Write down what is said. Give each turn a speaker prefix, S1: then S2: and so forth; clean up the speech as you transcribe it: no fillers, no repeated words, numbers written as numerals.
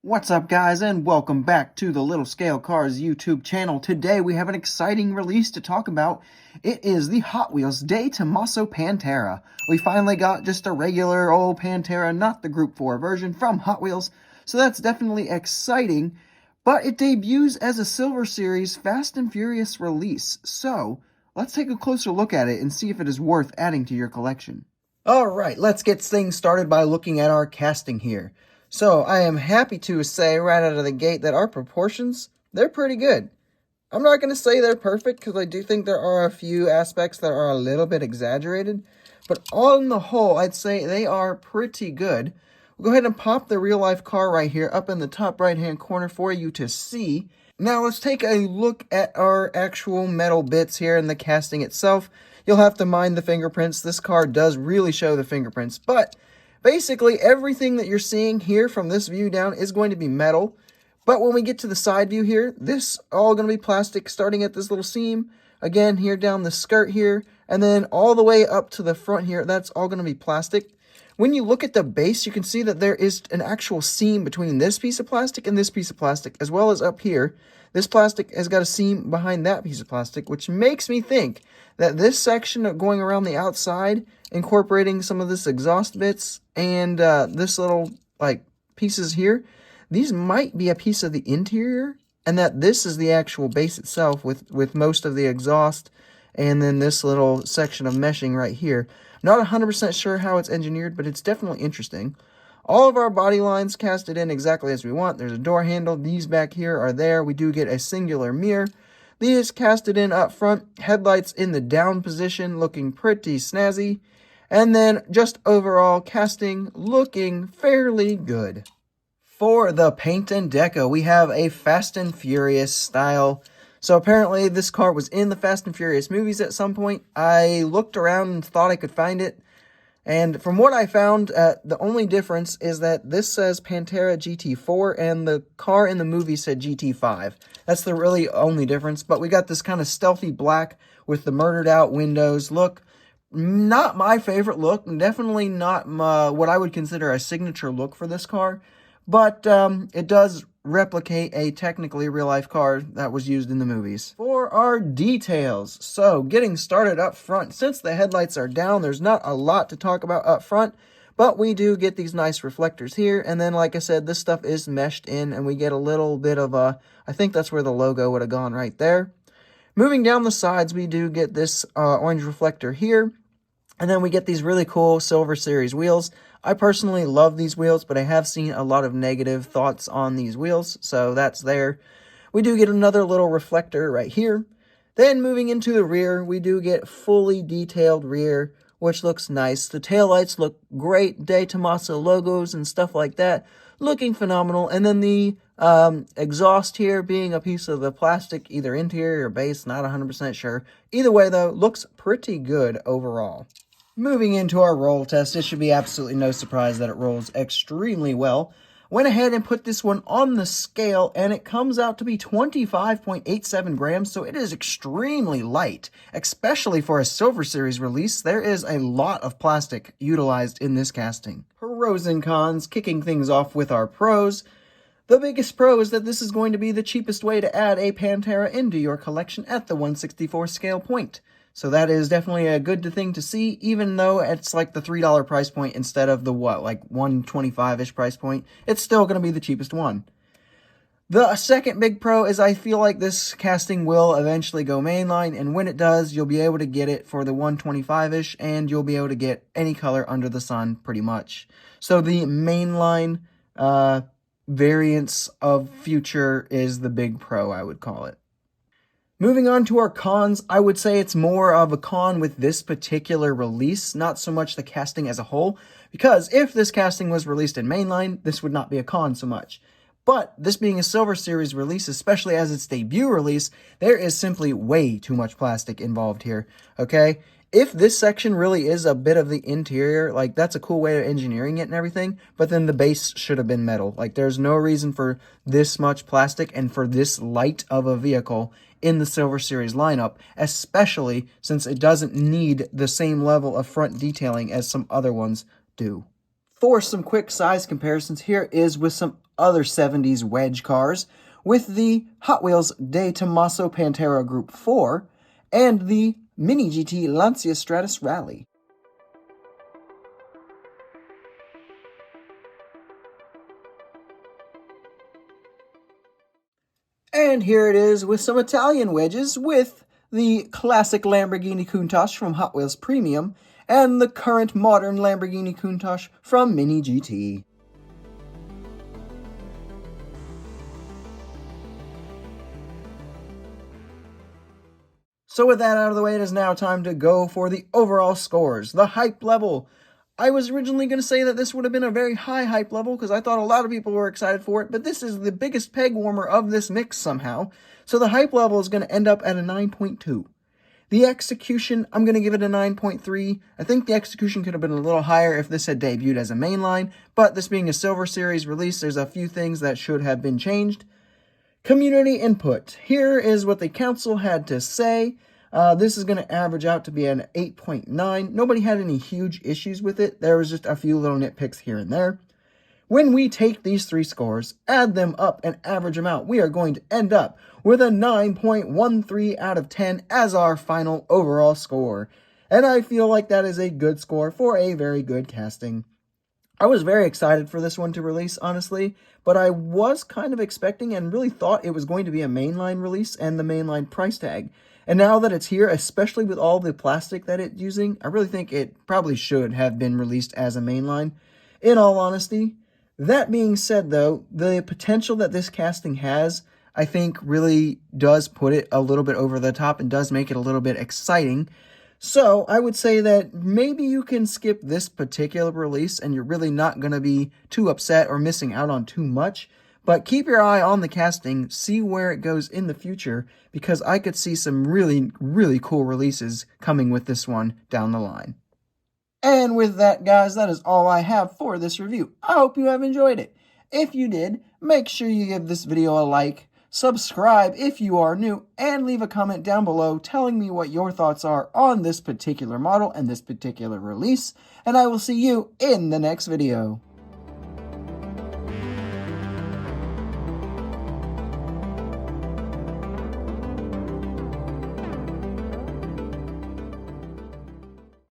S1: What's up, guys, and welcome back to the LittleScaleCars YouTube channel. Today we have an exciting release to talk about. It is the Hot Wheels De Tomaso Pantera. We finally got just a regular old Pantera, not the Group 4 version from Hot Wheels, so that's definitely exciting. But it debuts as a Silver Series Fast and Furious release, so let's take a closer look at it and see if it is worth adding to your collection. Alright, let's get things started by looking at our casting here. So, I am happy to say right out of the gate that our proportions, they're pretty good. I'm not going to say they're perfect because I do think there are a few aspects that are a little bit exaggerated. But on the whole, I'd say they are pretty good. We'll go ahead and pop the real-life car right here up in the top right-hand corner for you to see. Now, let's take a look at our actual metal bits here in the casting itself. You'll have to mind the fingerprints. This car does really show the fingerprints, but basically, everything that you're seeing here from this view down is going to be metal. But when we get to the side view here, this all going to be plastic, starting at this little seam. Again, here down the skirt here. And then all the way up to the front here, that's all going to be plastic. When you look at the base, you can see that there is an actual seam between this piece of plastic and this piece of plastic, as well as up here. This plastic has got a seam behind that piece of plastic, which makes me think that this section of going around the outside, incorporating some of this exhaust bits and this little pieces here, these might be a piece of the interior, and that this is the actual base itself with most of the exhaust and then this little section of meshing right here. Not 100% sure how it's engineered, but it's definitely interesting. All of our body lines casted in exactly as we want. There's a door handle. These back here are there. We do get a singular mirror. These casted in up front. Headlights in the down position, looking pretty snazzy. And then just overall casting looking fairly good. For the paint and deco, we have a Fast and Furious style. So apparently this car was in the Fast and Furious movies at some point. I looked around and thought I could find it. And from what I found, the only difference is that this says Pantera GT4 and the car in the movie said GT5. That's the really only difference. But we got this kind of stealthy black with the murdered out windows look. Not my favorite look. Definitely not what I would consider a signature look for this car. But it does replicate a technically real-life car that was used in the movies. For our details, so getting started up front, since the headlights are down, there's not a lot to talk about up front, but we do get these nice reflectors here, and then like I said, this stuff is meshed in, and we get a little bit of a, I think that's where the logo would have gone right there. Moving down the sides, we do get this orange reflector here, and then we get these really cool Silver Series wheels. I personally love these wheels, but I have seen a lot of negative thoughts on these wheels, so that's there. We do get another little reflector right here. Then moving into the rear, we do get fully detailed rear, which looks nice. The taillights look great, De Tomaso logos and stuff like that, looking phenomenal. And then the exhaust here being a piece of the plastic, either interior or base, not 100% sure. Either way, though, looks pretty good overall. Moving into our roll test, it should be absolutely no surprise that it rolls extremely well. Went ahead and put this one on the scale, and it comes out to be 25.87 grams, so it is extremely light, especially for a Silver Series release. There is a lot of plastic utilized in this casting. Pros and cons, kicking things off with our pros. The biggest pro is that this is going to be the cheapest way to add a Pantera into your collection at the 1/64 scale point. So that is definitely a good thing to see, even though it's like the $3 price point instead of the like $125-ish price point. It's still going to be the cheapest one. The second big pro is I feel like this casting will eventually go mainline, and when it does, you'll be able to get it for the $125-ish, and you'll be able to get any color under the sun pretty much. So the mainline variants of future is the big pro, I would call it. Moving on to our cons, I would say it's more of a con with this particular release, not so much the casting as a whole, because if this casting was released in mainline, this would not be a con so much. But this being a Silver Series release, especially as its debut release, there is simply way too much plastic involved here, okay? If this section really is a bit of the interior, like that's a cool way of engineering it and everything, but then the base should have been metal. Like there's no reason for this much plastic and for this light of a vehicle in the Silver Series lineup, especially since it doesn't need the same level of front detailing as some other ones do. For some quick size comparisons, here is with some other 70s wedge cars with the Hot Wheels De Tomaso Pantera Group 4 and the Mini GT Lancia Stratus Rally. And here it is with some Italian wedges with the classic Lamborghini Countach from Hot Wheels Premium and the current modern Lamborghini Countach from Mini GT. So with that out of the way, it is now time to go for the overall scores, the hype level. I was originally going to say that this would have been a very high hype level because I thought a lot of people were excited for it, but this is the biggest peg warmer of this mix somehow. So the hype level is going to end up at a 9.2. The execution, I'm going to give it a 9.3. I think the execution could have been a little higher if this had debuted as a mainline, but this being a Silver Series release, there's a few things that should have been changed. Community input. Here is what the council had to say. This is going to average out to be an 8.9. Nobody had any huge issues with it. There was just a few little nitpicks here and there. When we take these three scores, add them up, and average them out, we are going to end up with a 9.13 out of 10 as our final overall score. And I feel like that is a good score for a very good casting. I was very excited for this one to release, honestly, but I was kind of expecting and really thought it was going to be a mainline release and the mainline price tag. And now that it's here, especially with all the plastic that it's using, I really think it probably should have been released as a mainline, in all honesty. That being said, though, the potential that this casting has, I think, really does put it a little bit over the top and does make it a little bit exciting. So I would say that maybe you can skip this particular release and you're really not going to be too upset or missing out on too much. But keep your eye on the casting, see where it goes in the future, because I could see some really, really cool releases coming with this one down the line. And with that, guys, that is all I have for this review. I hope you have enjoyed it. If you did, make sure you give this video a like, subscribe if you are new, and leave a comment down below telling me what your thoughts are on this particular model and this particular release. And I will see you in the next video.